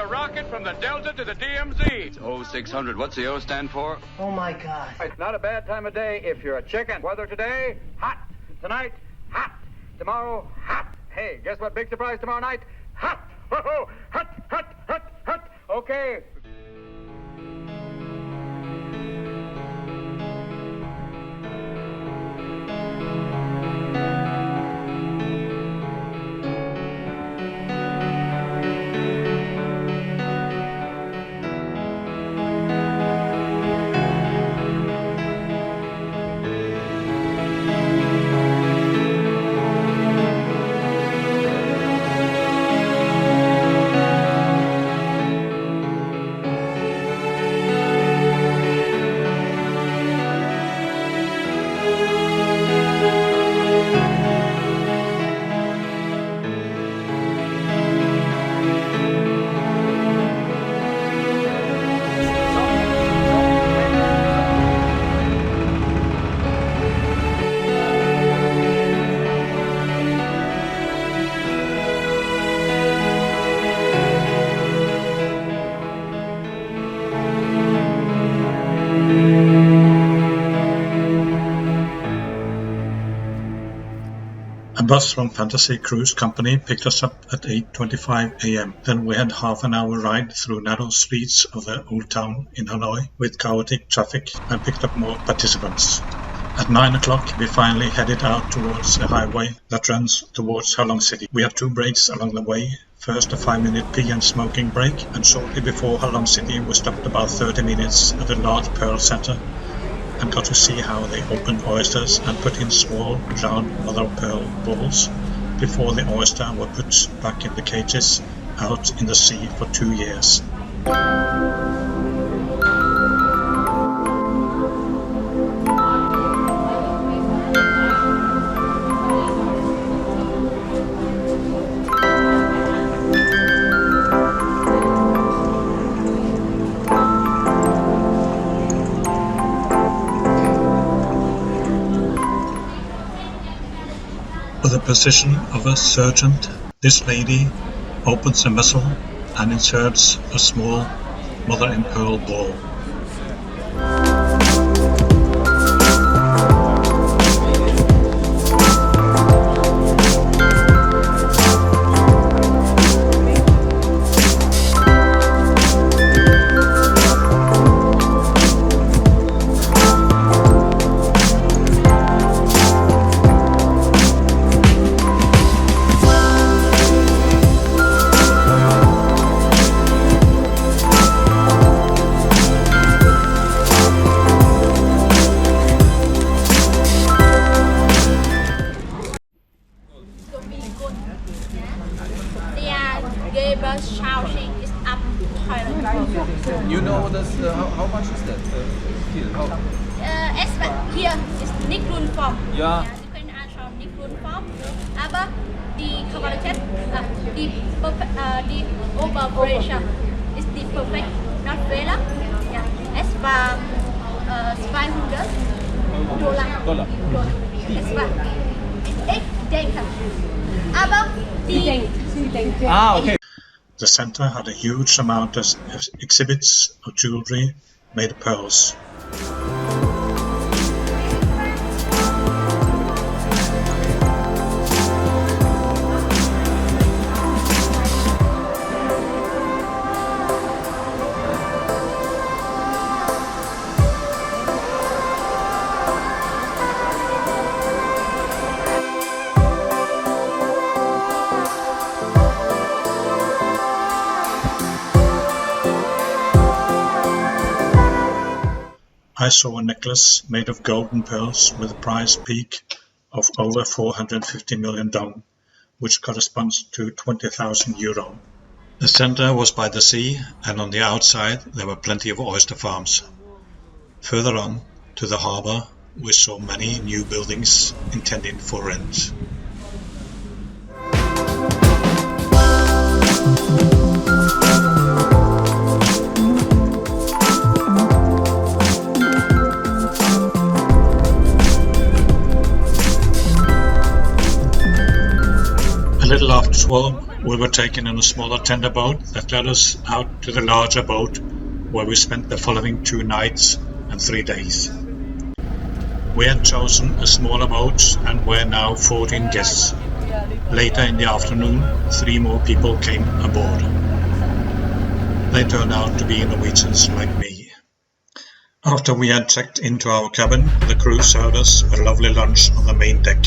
rocket from the Delta to the DMZ. It's 0600. What's the O stand for? Oh, my God. It's not a bad time of day if you're a chicken. Weather today, hot. Tonight, hot. Tomorrow, hot. Hey, guess what? Big surprise tomorrow night? Hot. Ho-ho. Hot, hot, hot, hot. Okay. A bus from Fantasy Cruise Company picked us up at 8:25 a.m. Then we had half an hour ride through narrow streets of the old town in Hanoi with chaotic traffic and picked up more participants. At 9 o'clock we finally headed out towards a highway that runs towards Ha Long City. We had 2 breaks along the way. First a 5-minute pee and smoking break, and shortly before Ha Long City we stopped about 30 minutes at a large pearl center and got to see how they opened oysters and put in small round mother of pearl balls before the oyster were put back in the cages out in the sea for 2 years. With the position of a sergeant, this lady opens a muzzle and inserts a small mother-in-pearl ball. You know this, how much is that? Hier ist nicht Grundform. Ja. Sie können anschauen, nicht Grundform, aber die Qualität, die Oberfläche ist die perfekt, not Fehler. Ja, es war $200. Es war, ich denke, aber Sie denkt. Ah, okay. The center had a huge amount of exhibits of jewelry made of pearls. I saw a necklace made of golden pearls with a price peak of over 450 million dong, which corresponds to 20,000 euro. The center was by the sea, and on the outside there were plenty of oyster farms. Further on, to the harbor, we saw many new buildings intended for rent. A little after 12, we were taken in a smaller tender boat that led us out to the larger boat, where we spent the following 2 nights and 3 days. We had chosen a smaller boat and were now 14 guests. Later in the afternoon, 3 more people came aboard. They turned out to be Norwegians like me. After we had checked into our cabin, the crew served us a lovely lunch on the main deck.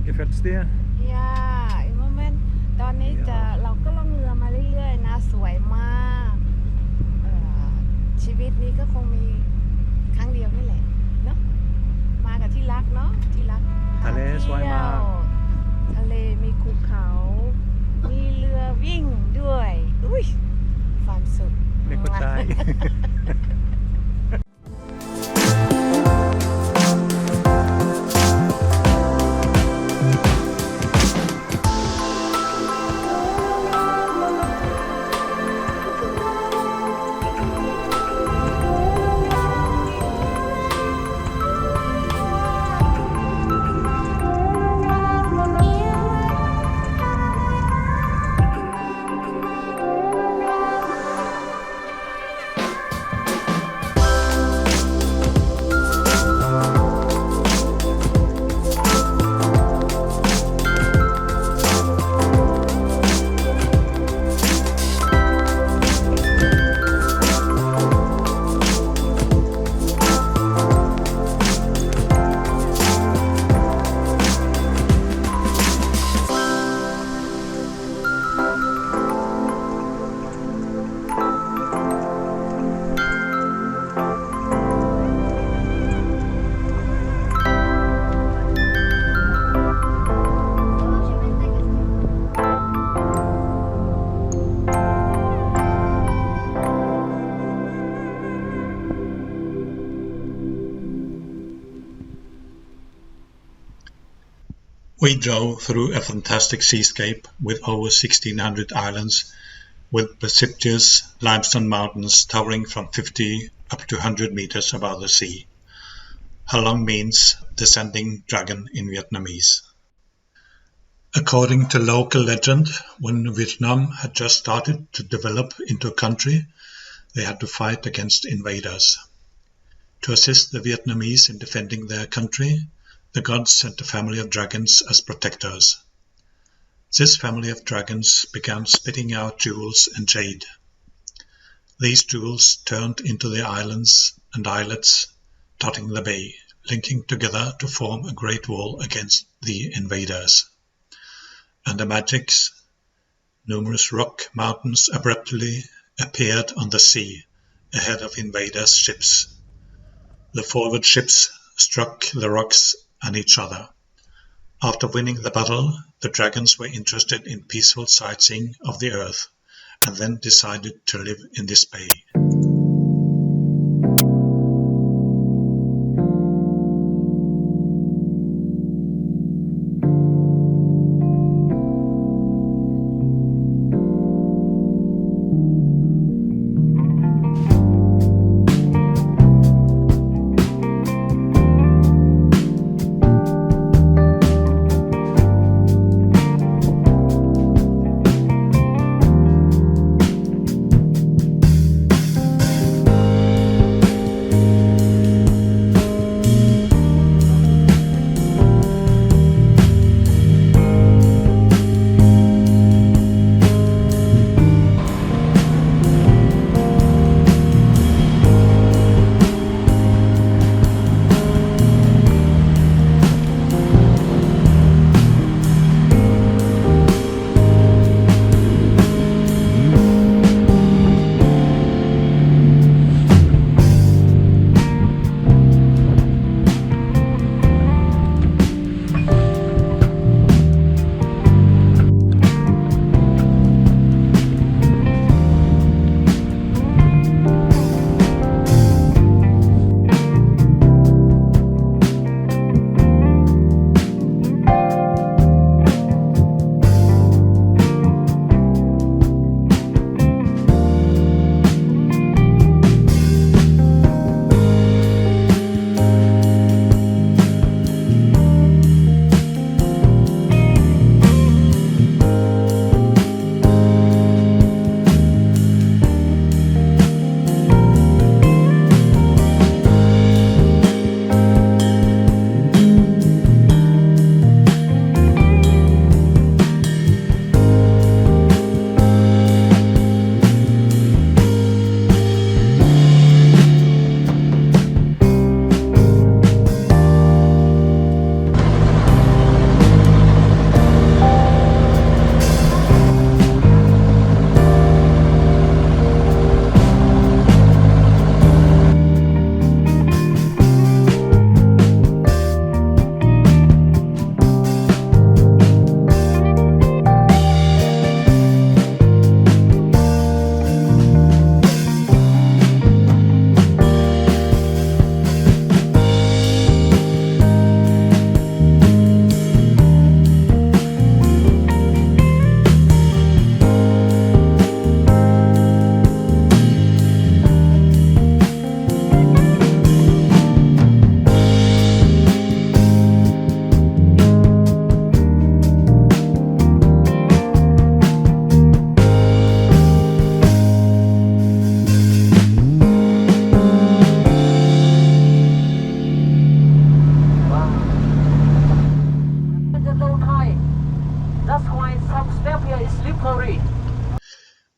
Gefällt's dir? Ja, im Moment ตอนนี้เราก็ล่องเรือมาเรื่อยๆนะสวยมากชีวิตนี้ก็คงมีครั้งเดียวนี่แหละเนาะมากับที่รักเนาะที่รัก ทะเลสวยมาก ทะเลมีภูเขามีเรือวิ่งด้วยอุ้ยความสุข ไม่เข้าใจ We drove through a fantastic seascape with over 1,600 islands, with precipitous limestone mountains towering from 50 up to 100 meters above the sea. Halong means descending dragon in Vietnamese. According to local legend, when Vietnam had just started to develop into a country, they had to fight against invaders. To assist the Vietnamese in defending their country, the gods sent a family of dragons as protectors. This family of dragons began spitting out jewels and jade. These jewels turned into the islands and islets dotting the bay, linking together to form a great wall against the invaders. And the magics, numerous rock mountains abruptly appeared on the sea ahead of invaders' ships. The forward ships struck the rocks and each other. After winning the battle, the dragons were interested in peaceful sightseeing of the earth, and then decided to live in this bay.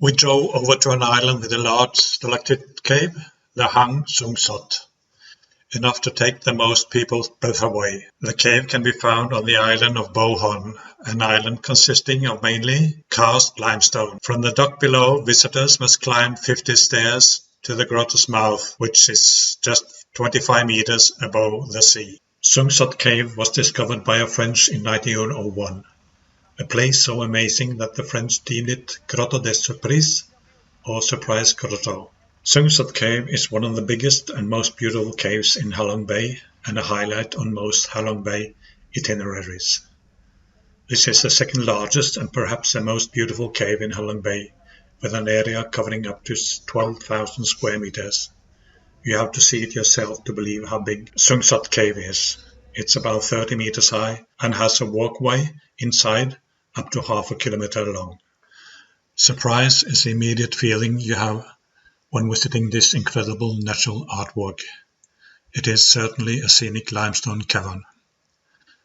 We drove over to an island with a large stalactite cave, the Hang Sung Sot, enough to take the most people's breath away. The cave can be found on the island of Bo Hon, an island consisting of mainly cast limestone. From the dock below, visitors must climb 50 stairs to the grotto's mouth, which is just 25 meters above the sea. Sung Sot Cave was discovered by a French in 1901. A place so amazing that the French deemed it Grotto des Surprises, or Surprise Grotto. Sung Sot Cave is one of the biggest and most beautiful caves in Halong Bay and a highlight on most Halong Bay itineraries. This is the second largest and perhaps the most beautiful cave in Halong Bay, with an area covering up to 12,000 square meters. You have to see it yourself to believe how big Sung Sot Cave is. It's about 30 meters high and has a walkway inside up to half a kilometer long. Surprise is the immediate feeling you have when visiting this incredible natural artwork. It is certainly a scenic limestone cavern.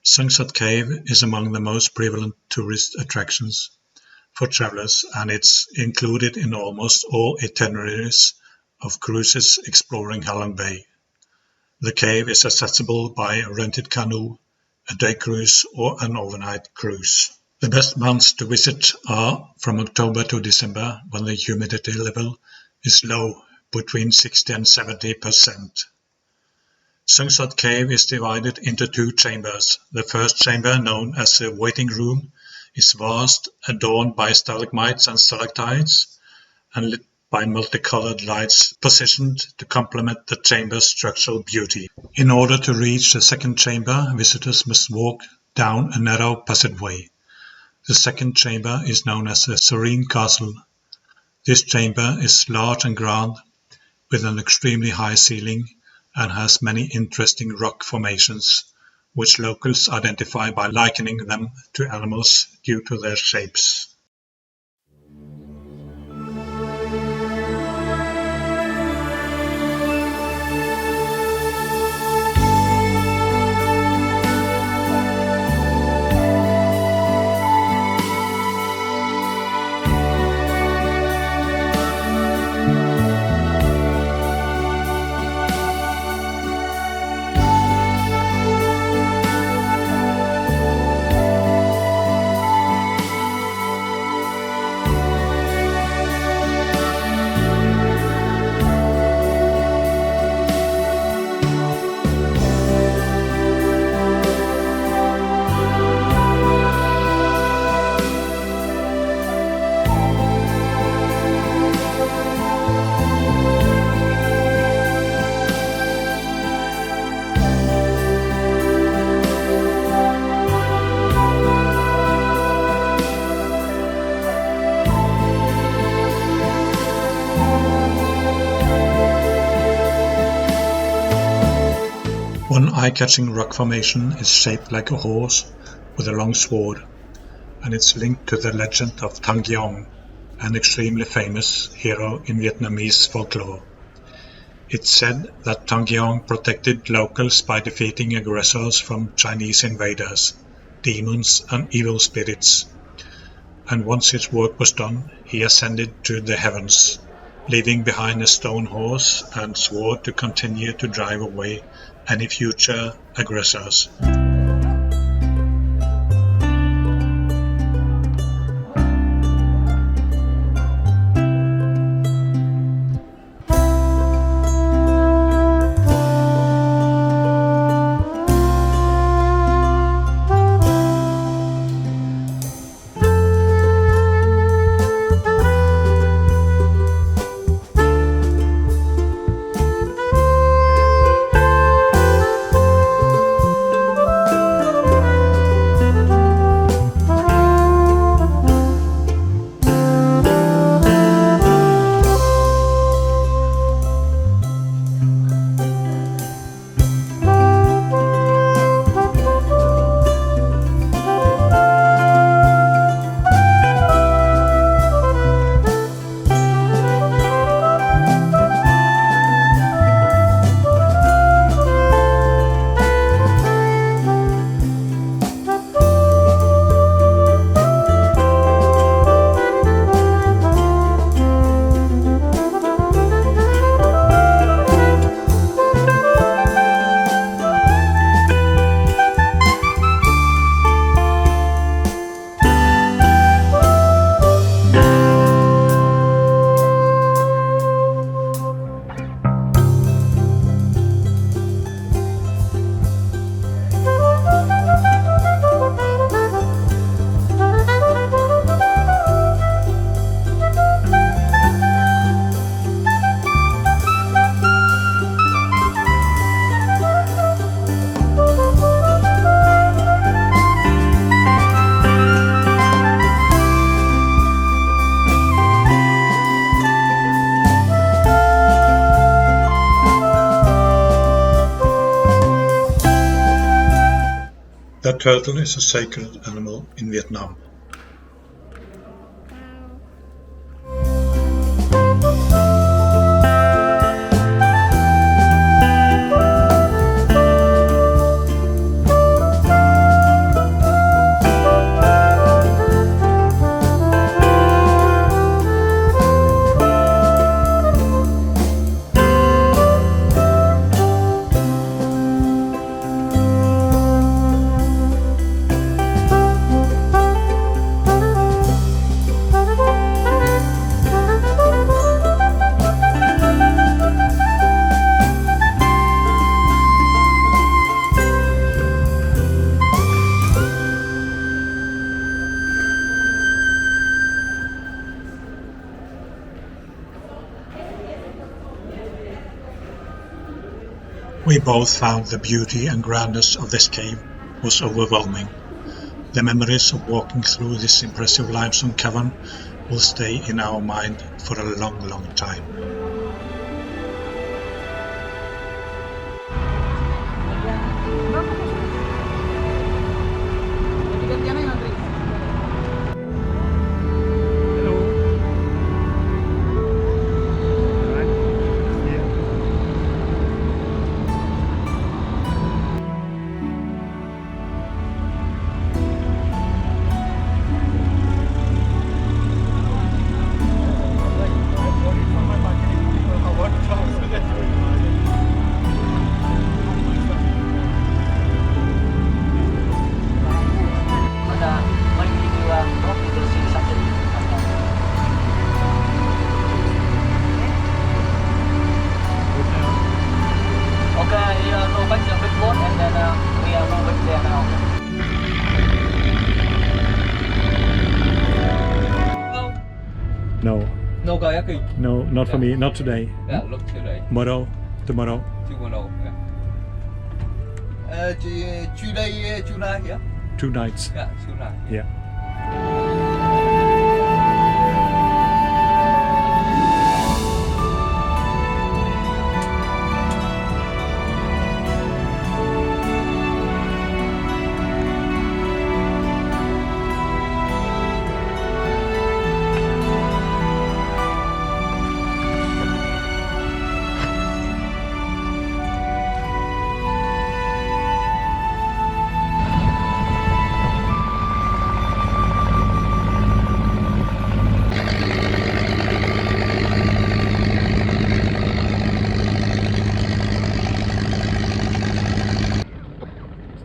Sung Sot Cave is among the most prevalent tourist attractions for travelers, and it's included in almost all itineraries of cruises exploring Halong Bay. The cave is accessible by a rented canoe, a day cruise, or an overnight cruise. The best months to visit are from October to December, when the humidity level is low, between 60 and 70%. Sungsat Cave is divided into two chambers. The first chamber, known as the waiting room, is vast, adorned by stalagmites and stalactites, and lit by multicolored lights positioned to complement the chamber's structural beauty. In order to reach the second chamber, visitors must walk down a narrow passageway. The second chamber is known as the Serene Castle. This chamber is large and grand, with an extremely high ceiling, and has many interesting rock formations, which locals identify by likening them to animals due to their shapes. One eye-catching rock formation is shaped like a horse with a long sword, and it's linked to the legend of Thang Giong, an extremely famous hero in Vietnamese folklore. It's said that Thang Giong protected locals by defeating aggressors from Chinese invaders, demons and evil spirits, and once his work was done, he ascended to the heavens, leaving behind a stone horse and sword to continue to drive away any future aggressors. The turtle is a sacred animal in Vietnam. We both found the beauty and grandness of this cave was overwhelming. The memories of walking through this impressive limestone cavern will stay in our mind for a long, long time. No, No kayaking. no, not for me, not today. Yeah, look today. Tomorrow. Tomorrow. Yeah. 去day tonight, yeah? 2 nights. Yeah, tonight. Yeah.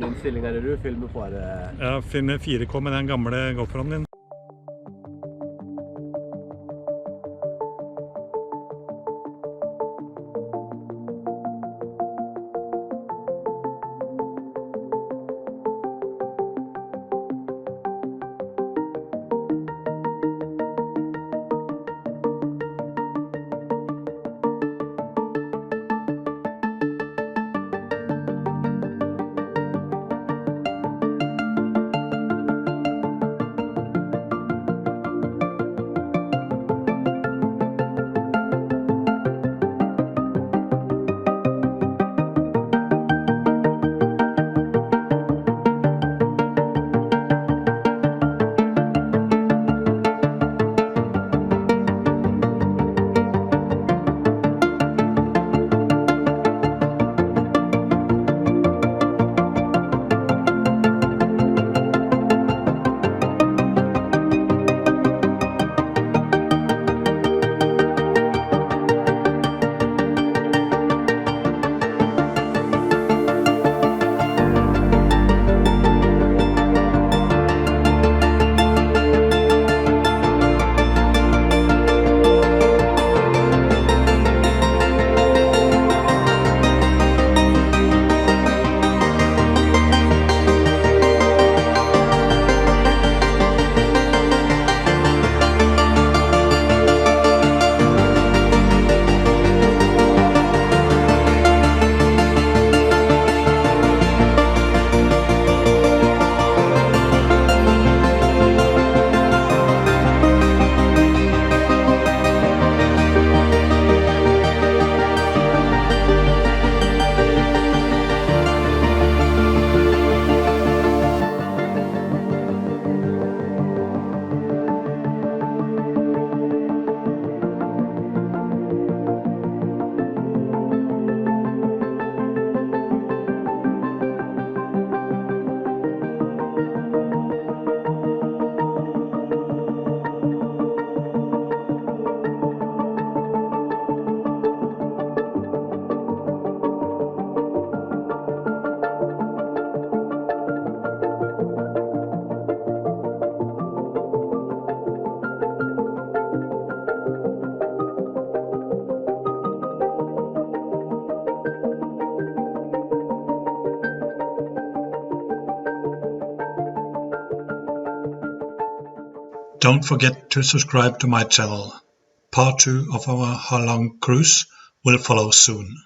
Den stillingen er det du filmer på? Jeg finner 4K med den gamle GoPro'en din. Don't forget to subscribe to my channel. Part 2 of our Halong cruise will follow soon.